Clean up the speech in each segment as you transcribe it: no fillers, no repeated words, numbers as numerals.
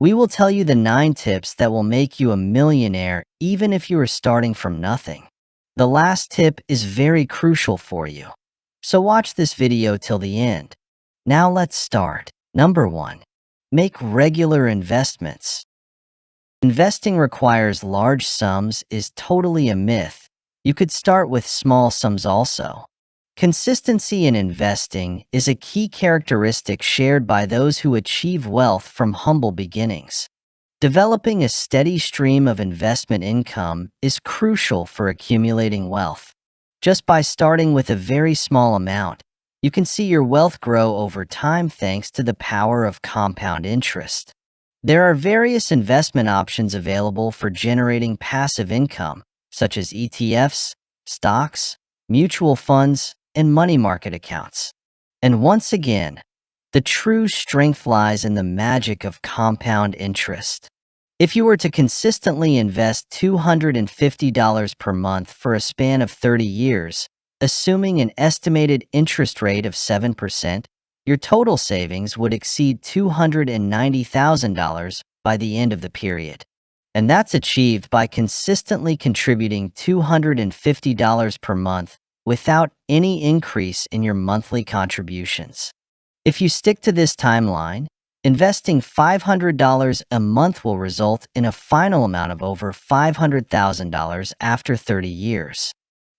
We will tell you the 9 tips that will make you a millionaire even if you are starting from nothing. The last tip is very crucial for you. So watch this video till the end. Now let's start. Number 1. Make regular investments. Investing requires large sums is totally a myth. You could start with small sums also. Consistency in investing is a key characteristic shared by those who achieve wealth from humble beginnings. Developing a steady stream of investment income is crucial for accumulating wealth. Just by starting with a very small amount, you can see your wealth grow over time thanks to the power of compound interest. There are various investment options available for generating passive income, such as ETFs, stocks, mutual funds, and money market accounts. And once again, the true strength lies in the magic of compound interest. If you were to consistently invest $250 per month for a span of 30 years, assuming an estimated interest rate of 7%, your total savings would exceed $290,000 by the end of the period. And that's achieved by consistently contributing $250 per month without any increase in your monthly contributions. If you stick to this timeline, investing $500 a month will result in a final amount of over $500,000 after 30 years.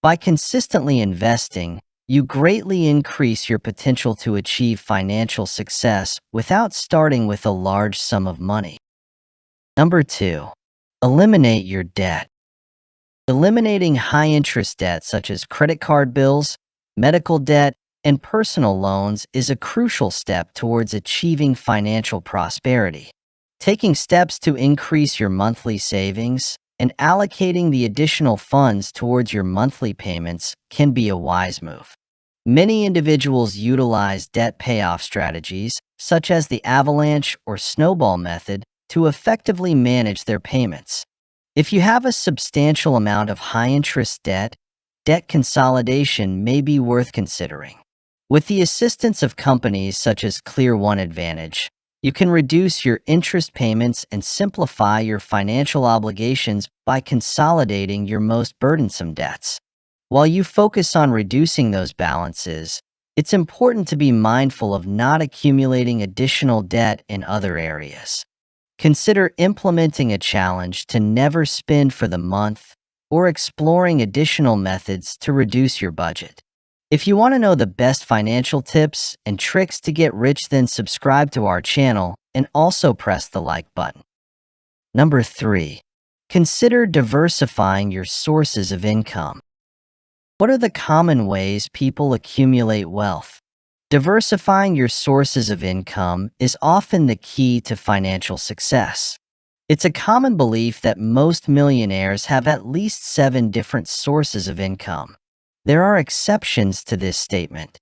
By consistently investing, you greatly increase your potential to achieve financial success without starting with a large sum of money. Number 2. Eliminate your debt. Eliminating high-interest debt such as credit card bills, medical debt, and personal loans is a crucial step towards achieving financial prosperity. Taking steps to increase your monthly savings and allocating the additional funds towards your monthly payments can be a wise move. Many individuals utilize debt payoff strategies, such as the avalanche or snowball method, to effectively manage their payments. If you have a substantial amount of high-interest debt, debt consolidation may be worth considering. With the assistance of companies such as Clear One Advantage, you can reduce your interest payments and simplify your financial obligations by consolidating your most burdensome debts. While you focus on reducing those balances, it's important to be mindful of not accumulating additional debt in other areas. Consider implementing a challenge to never spend for the month or exploring additional methods to reduce your budget. If you want to know the best financial tips and tricks to get rich, then subscribe to our channel and also press the like button. Number 3. Consider diversifying your sources of income. What are the common ways people accumulate wealth? Diversifying your sources of income is often the key to financial success. It's a common belief that most millionaires have at least 7 different sources of income. There are exceptions to this statement.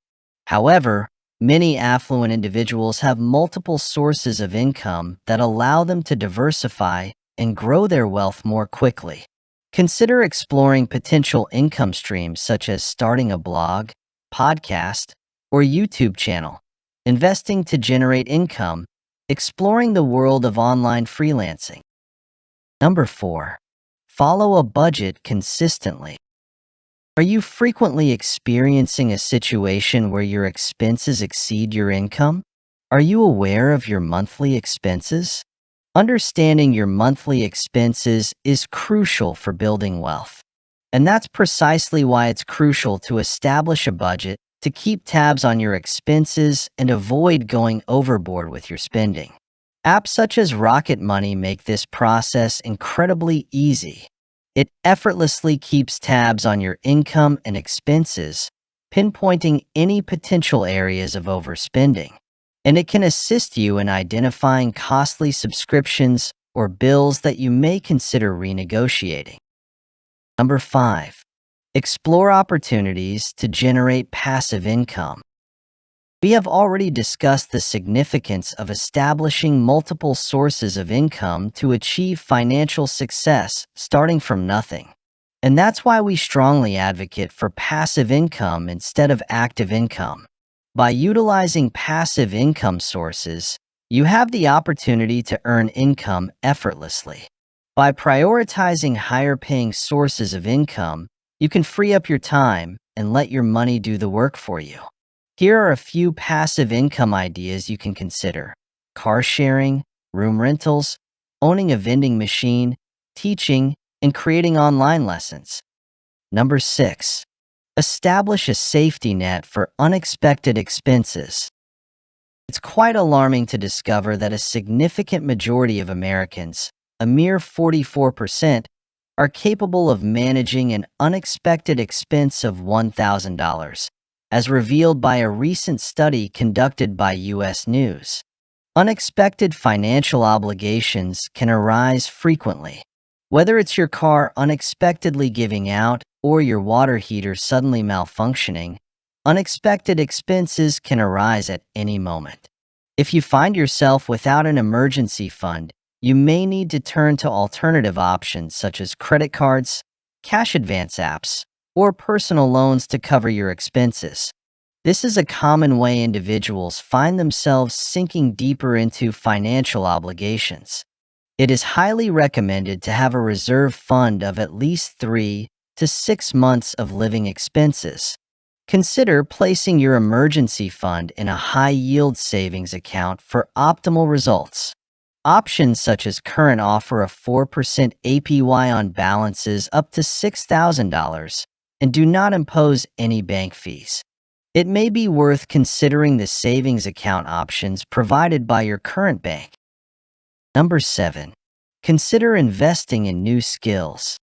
However, many affluent individuals have multiple sources of income that allow them to diversify and grow their wealth more quickly. Consider exploring potential income streams such as starting a blog, podcast, or YouTube channel, investing to generate income, exploring the world of online freelancing. Number 4. Follow a budget consistently. Are you frequently experiencing a situation where your expenses exceed your income? Are you aware of your monthly expenses? Understanding your monthly expenses is crucial for building wealth. And that's precisely why it's crucial to establish a budget to keep tabs on your expenses and avoid going overboard with your spending. Apps such as Rocket Money make this process incredibly easy. It effortlessly keeps tabs on your income and expenses, pinpointing any potential areas of overspending. And it can assist you in identifying costly subscriptions or bills that you may consider renegotiating. Number 5. Explore opportunities to generate passive income. We have already discussed the significance of establishing multiple sources of income to achieve financial success starting from nothing. And that's why we strongly advocate for passive income instead of active income. By utilizing passive income sources, You have the opportunity to earn income effortlessly. By prioritizing higher paying sources of income, you can free up your time and let your money do the work for you. Here are a few passive income ideas you can consider: car sharing, room rentals, owning a vending machine, teaching, and creating online lessons. Number 6. Establish a safety net for unexpected expenses. It's quite alarming to discover that a significant majority of Americans, a mere 44%, are capable of managing an unexpected expense of $1,000, as revealed by a recent study conducted by U.S. News. Unexpected financial obligations can arise frequently. Whether it's your car unexpectedly giving out or your water heater suddenly malfunctioning, unexpected expenses can arise at any moment. If you find yourself without an emergency fund, you may need to turn to alternative options such as credit cards, cash advance apps, or personal loans to cover your expenses. This is a common way individuals find themselves sinking deeper into financial obligations. It is highly recommended to have a reserve fund of at least 3 to 6 months of living expenses. Consider placing your emergency fund in a high-yield savings account for optimal results. Options such as current offer a 4% APY on balances up to $6,000 and do not impose any bank fees. It may be worth considering the savings account options provided by your current bank. Number 7. Consider investing in new skills.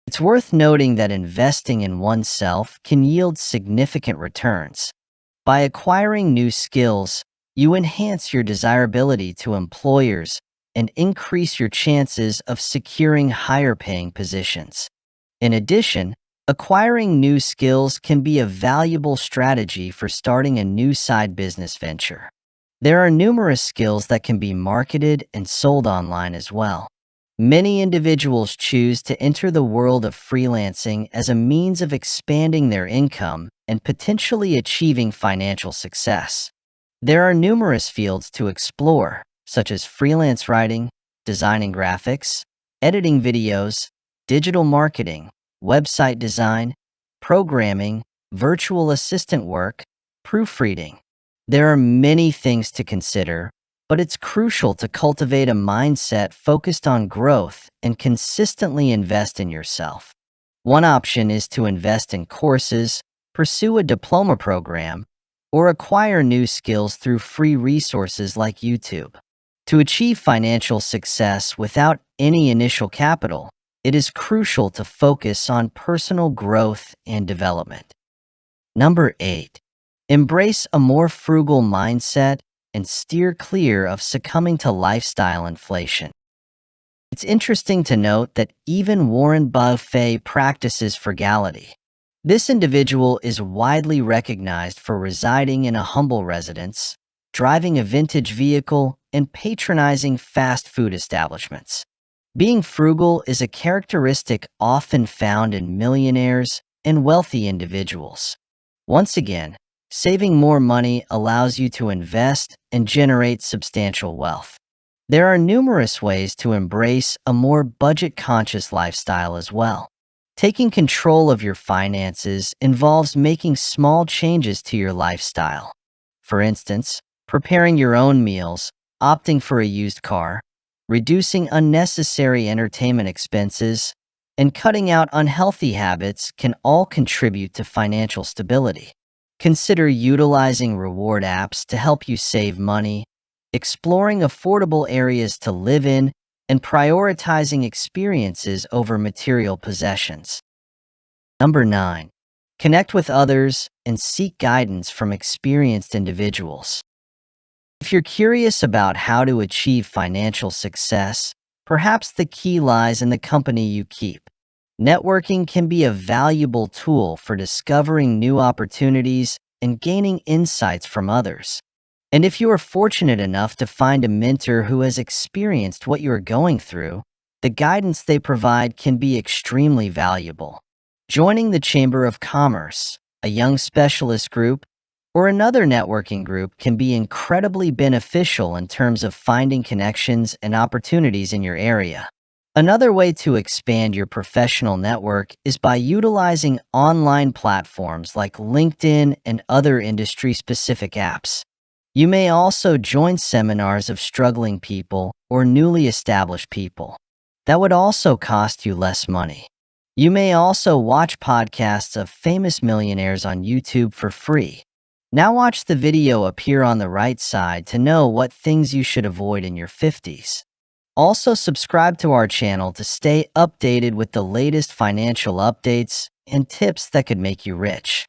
It's worth noting that investing in oneself can yield significant returns. By acquiring new skills, you enhance your desirability to employers and increase your chances of securing higher paying positions. In addition, acquiring new skills can be a valuable strategy for starting a new side business venture. There are numerous skills that can be marketed and sold online as well. Many individuals choose to enter the world of freelancing as a means of expanding their income and potentially achieving financial success. There are numerous fields to explore, such as freelance writing, designing graphics, editing videos, digital marketing, website design, programming, virtual assistant work, proofreading. There are many things to consider, but it's crucial to cultivate a mindset focused on growth and consistently invest in yourself. One option is to invest in courses, pursue a diploma program, or acquire new skills through free resources like YouTube. To achieve financial success without any initial capital, it is crucial to focus on personal growth and development. Number 8. Embrace a more frugal mindset and steer clear of succumbing to lifestyle inflation. It's interesting to note that even Warren Buffett practices frugality. This individual is widely recognized for residing in a humble residence, driving a vintage vehicle, and patronizing fast food establishments. Being frugal is a characteristic often found in millionaires and wealthy individuals. Once again, saving more money allows you to invest and generate substantial wealth. There are numerous ways to embrace a more budget-conscious lifestyle as well. Taking control of your finances involves making small changes to your lifestyle. For instance, preparing your own meals, opting for a used car, reducing unnecessary entertainment expenses, and cutting out unhealthy habits can all contribute to financial stability. Consider utilizing reward apps to help you save money, exploring affordable areas to live in, and prioritizing experiences over material possessions. Number 9. Connect with others and seek guidance from experienced individuals. If you're curious about how to achieve financial success, perhaps the key lies in the company you keep. Networking can be a valuable tool for discovering new opportunities and gaining insights from others. And if you are fortunate enough to find a mentor who has experienced what you are going through, the guidance they provide can be extremely valuable. Joining the Chamber of Commerce, a young specialist group, or another networking group can be incredibly beneficial in terms of finding connections and opportunities in your area. Another way to expand your professional network is by utilizing online platforms like LinkedIn and other industry specific apps. You may also join seminars of struggling people or newly established people. That would also cost you less money. You may also watch podcasts of famous millionaires on YouTube for free. Now watch the video appear on the right side to know what things you should avoid in your 50s. Also subscribe to our channel to stay updated with the latest financial updates and tips that could make you rich.